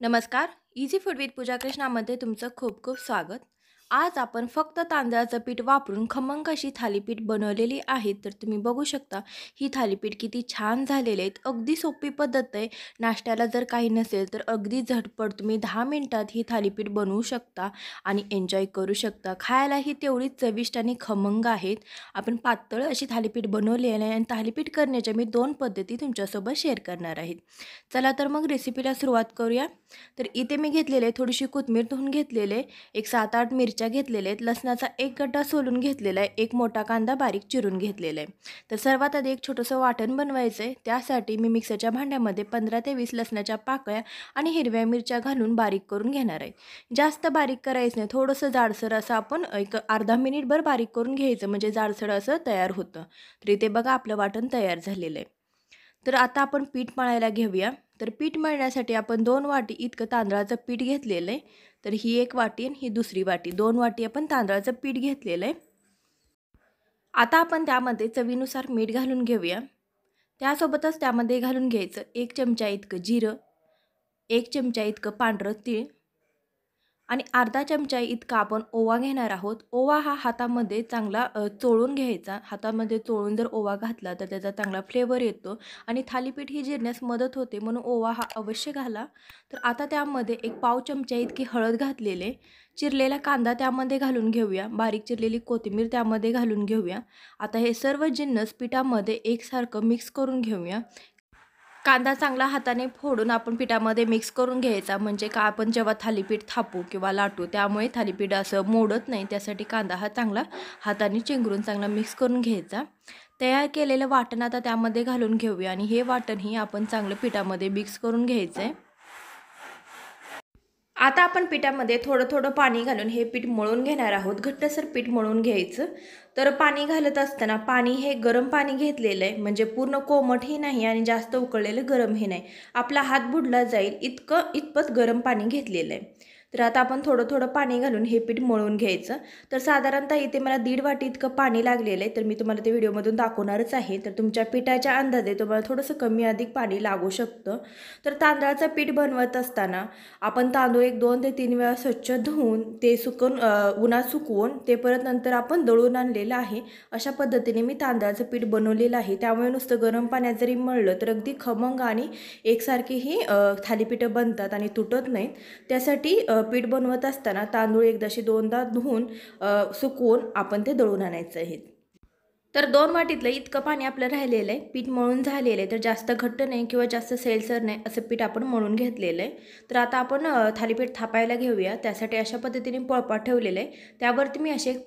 नमस्कार. Easy food with पूजा कृष्णामध्ये तुमचं खूप खूप स्वागत. आज आपण फक्त तांदळाचं पीठ वापरून खमंग अशी थालीपीठ बनवलेली आहेत. तर तुम्ही बघू शकता ही थालीपीठ किती छान झालेले आहेत. अगदी सोपी पद्धत आहे. नाश्त्याला जर काही नसेल तर अगदी झटपट तुम्ही 10 मिनिटात ही थालीपीठ बनवू शकता आणि एन्जॉय करू शकता. खायलाही तेवढीच चविष्ट आणि खमंग आहेत. आपण पातळ अशी थालीपीठ बनवली आहे आणि थालीपीठ करण्याच्या मी 2 पद्धती तुमच्यासोबत शेअर करणार आहेत. चला तर मग रेसिपीला सुरुवात करूया. तर इथे मी घेतलेले थोडीशी कोथिंबीर धुवून घेतलेले, एक 7-8 मिरच्या घेतलेल्या आहेत, लसणाचा एक गड्डा सोलून घेतलेला आहे, एक मोठा कांदा बारीक चिरून घेतलेला आहे. तर सर्वात आधी एक छोटंसं वाटण बनवायचं आहे. त्यासाठी मी मिक्सरच्या भांड्यामध्ये 15 ते 20 लसणाच्या पाकळ्या आणि हिरव्या मिरच्या घालून बारीक करून घेणार आहे. जास्त बारीक करायचं नाही, थोडंसं जाडसर असं आपण एक अर्धा मिनिटभर बारीक करून घ्यायचं, म्हणजे जाडसर असं तयार होतं. तर इथे बघा आपलं वाटण तयार झालेलं आहे. तर आता आपण पीठ मळायला घेऊया. तर पीठ मळण्यासाठी आपण 2 वाटी इतकं तांदळाचं पीठ घेतलेलं आहे. तर ही एक वाटी आणि ही दुसरी वाटी, 2 वाटी आपण तांदळाचं पीठ घेतलेलं आहे. आता आपण त्यामध्ये चवीनुसार मीठ घालून घेऊया. त्यासोबतच त्यामध्ये घालून घ्यायचं 1 चमचा इतकं जिरं, 1 चमचा इतकं पांढरं तीळ आणि अर्धा चमचा इतका आपण ओवा घेणार आहोत. ओवा हा हातामध्ये चांगला चोळून घ्यायचा. हातामध्ये चोळून जर ओवा घातला तर त्याचा चांगला फ्लेवर येतो आणि थालीपीठ ही जिरण्यास मदत होते, म्हणून ओवा हा अवश्य घाला. तर आता त्यामध्ये एक पाव चमचा इतकी हळद घातलेले, चिरलेला कांदा त्यामध्ये घालून घेऊया, बारीक चिरलेली कोथिंबीर त्यामध्ये घालून घेऊया. आता हे सर्व जिन्नस पिठामध्ये एकसारखं मिक्स करून घेऊया. कांदा चांगला हाताने फोडून आपण पिठामध्ये मिक्स करून घ्यायचा, म्हणजे का आपण जेव्हा थालीपीठ थापू किंवा लाटू त्यामुळे थालीपीठ असं मोडत नाही, त्यासाठी कांदा हा चांगला हाताने चेंगरून चांगला मिक्स करून घ्यायचा. तयार केलेलं वाटण आता त्यामध्ये घालून घेऊया आणि हे वाटणही आपण चांगलं पिठामध्ये मिक्स करून घ्यायचं आहे. आता आपण पिठामध्ये थोडं थोडं पाणी घालून हे पीठ मळून घेणार आहोत. घट्टसर पीठ मळून घ्यायचं. तर पाणी घालत असताना पाणी हे गरम पाणी घेतलेलं आहे, म्हणजे पूर्ण कोमटही नाही आणि जास्त उकळलेलं गरमही नाही. आपला हात बुडला जाईल इतपत गरम पाणी घेतलेलं आहे. तर आता आपण थोडं थोडं पाणी घालून हे पीठ मळून घ्यायचं. तर साधारणतः इथे मला 1.5 वाटी इतकं पाणी लागलेलं आहे. तर मी तुम्हाला ते व्हिडिओमधून दाखवणारच आहे. तर तुमच्या पिठाच्या अंदाजे तुम्हाला थोडंसं कमी अधिक पाणी लागू शकतं. तर तांदळाचं पीठ बनवत असताना आपण तांदूळ एक 2 ते 3 वेळा स्वच्छ धुवून ते उन्हात सुकवून ते परत नंतर आपण दळून आणलेलं आहे. अशा पद्धतीने मी तांदळाचं पीठ बनवलेलं आहे. त्यामुळे नुसतं गरम पाण्यात जरी मळलं तर अगदी खमंग आणि एकसारखी ही थालीपीठं बनतात आणि तुटत नाहीत. त्यासाठी पीठ बनवत असताना तांदूळ एकदाशी 2दा धुवून सुकवून आपण ते दळून आणायचं आहे. तर 2 वाटीतलं इतकं पाणी आपलं राहिलेलं आहे. पीठ मळून झालेलं आहे. तर जास्त घट्ट नाही किंवा जास्त सैलसर नाही असं पीठ आपण मळून घेतलेलं आहे. तर आता आपण थालीपीठ थापायला घेऊया. त्यासाठी अशा पद्धतीने पोळपाट ठेवलेलं आहे. त्यावरती मी अशी एक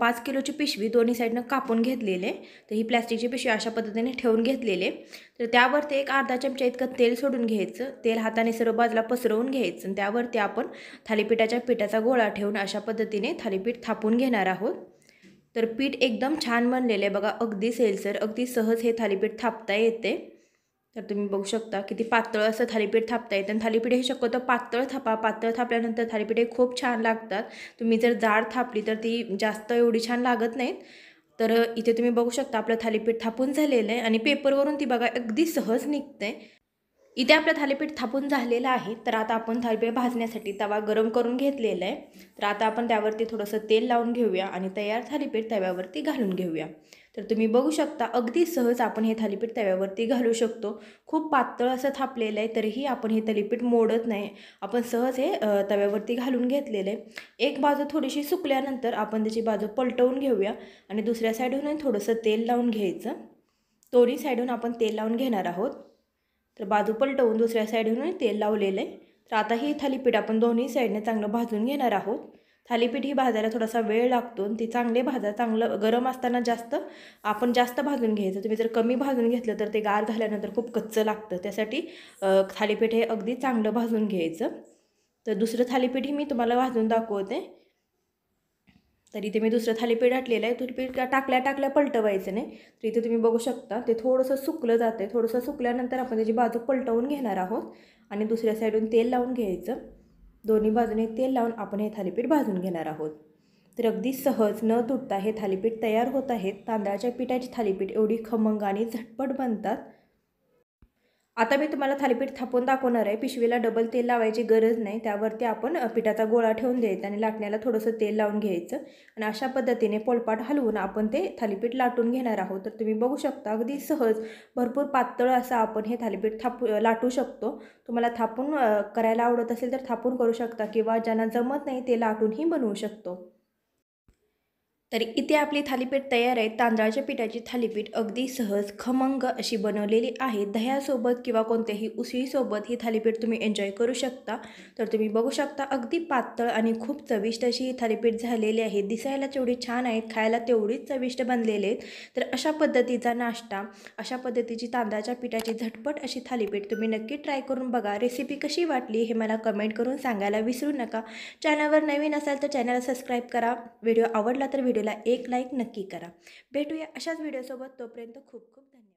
5 किलोची पिशवी दोन्ही साईडनं कापून घेतलेली आहे. तर ही प्लॅस्टिकची पिशवी अशा पद्धतीने ठेवून घेतलेली आहे. तर त्यावरती एक अर्धा चमचा इतकं तेल सोडून घ्यायचं. तेल हाताने सर्व बाजूला पसरवून घ्यायचं आणि त्यावरती आपण थालीपीठाच्या पिठाचा गोळा ठेवून अशा पद्धतीने थालीपीठ थापून घेणार आहोत. तर पीठ एकदम छान बनलेलं आहे बघा, अगदी सैलसर, अगदी सहज हे थालीपीठ थापता येते. तर तुम्ही बघू शकता किती पातळ असं थालीपीठ थापता येतं आणि थालीपीठ हे शक्यतो पातळ थापा. पातळ थापल्यानंतर थालीपीठ हे खूप छान लागतात. तुम्ही जर जाड थापली तर ती जास्त एवढी छान लागत नाहीत. तर इथे तुम्ही बघू शकता आपलं थालीपीठ थापून झालेलं आहे आणि पेपरवरून ती बघा अगदी सहज निघते. इथे आपलं थालीपीठ थापून झालेलं आहे. तर आता आपण थालीपीठ भाजण्यासाठी तवा गरम करून घेतलेला आहे. तर आता आपण त्यावरती थोडंसं तेल लावून घेऊया आणि तयार थालीपीठ तव्यावरती घालून घेऊया. तर तुम्ही बघू शकता अगदी सहज आपण हे थालीपीठ तव्यावरती घालू शकतो. खूप पातळ असं थापलेलं आहे तरीही आपण हे थालीपीठ मोडत नाही. आपण सहज हे तव्यावरती घालून घेतलेलं आहे. एक बाजू थोडीशी सुकल्यानंतर आपण त्याची बाजू पलटवून घेऊया आणि दुसऱ्या साईडहून थोडंसं तेल लावून घ्यायचं. दोन्ही साईडहून आपण तेल लावून घेणार आहोत. तर बाजू पलटवून दुसऱ्या साईडहून तेल लावलेलं आहे. तर आता ही थालीपीठ आपण दोन्ही साईडने चांगलं भाजून घेणार आहोत. थालीपीठ ही भाजायला थोडासा वेळ लागतो आणि ती चांगले भाजा. चांगलं गरम असताना जास्त भाजून घ्यायचं. तुम्ही जर कमी भाजून घेतलं तर ते गार झाल्यानंतर खूप कच्चं लागतं. त्यासाठी थालीपीठ हे अगदी चांगलं भाजून घ्यायचं. तर दुसरं थालीपीठही मी तुम्हाला भाजून दाखवते. तर इथे मी दुसरं थालीपीठ घातलेलं आहे. थालीपीठ टाकल्या पलटवायचं नाही. तर इथे तुम्ही बघू शकता ते थोडंसं सुकलं जातं आहे. थोडंसं सुकल्यानंतर आपण त्याची बाजू पलटवून घेणार आहोत आणि दुसऱ्या साईडून तेल लावून घ्यायचं. दोन्ही बाजूने तेल लावून आपण हे थालीपीठ भाजून घेणार आहोत. तर अगदी सहज न तुटता हे थालीपीठ तयार होत आहेत. तांदळाच्या पिठाची थालीपीठ एवढी खमंग आणि झटपट बनतात. आता मी तुम्हाला थालीपीठ थापून दाखवणार आहे. पिशवीला डबल तेल लावायची गरज नाही. त्यावरती आपण पिठाचा गोळा ठेवून द्यायचा आणि लाटण्याला थोडंसं तेल लावून घ्यायचं आणि अशा पद्धतीने पोलपाट हलवून आपण ते थालीपीठ लाटून घेणार आहोत. तर तुम्ही बघू शकता अगदी सहज भरपूर पातळ असं आपण हे थालीपीठ लाटू शकतो. तुम्हाला थापून करायला आवडत असेल तर थापून करू शकता किंवा ज्यांना जमत नाही ते लाटूनही बनवू शकतो. तर इथे आपली थालीपीठ तयार आहे. तांदळाच्या पिठाची थालीपीठ अगदी सहज खमंग अशी बनवलेली आहे. दह्यासोबत किंवा कोणत्याही उसळीसोबत ही थालीपीठ तुम्ही एन्जॉय करू शकता. तर तुम्ही बघू शकता अगदी पातळ आणि खूप चविष्ट अशी ही थालीपीठ झालेली आहे. दिसायला तेवढी छान आहेत, खायला तेवढीच चविष्ट बनलेले आहेत. तर अशा पद्धतीचा नाश्ता, अशा पद्धतीची तांदळाच्या पिठाची झटपट अशी थालीपीठ तुम्ही नक्की ट्राय करून बघा. रेसिपी कशी वाटली हे मला कमेंट करून सांगायला विसरू नका. चॅनलवर नवीन असाल तर चॅनलला सबस्क्राईब करा. व्हिडिओ आवडला तर व्हिडिओला एक लाईक नक्की करा. भेटूया अशाच व्हिडिओसोबत. तोपर्यंत खूप खूप धन्यवाद.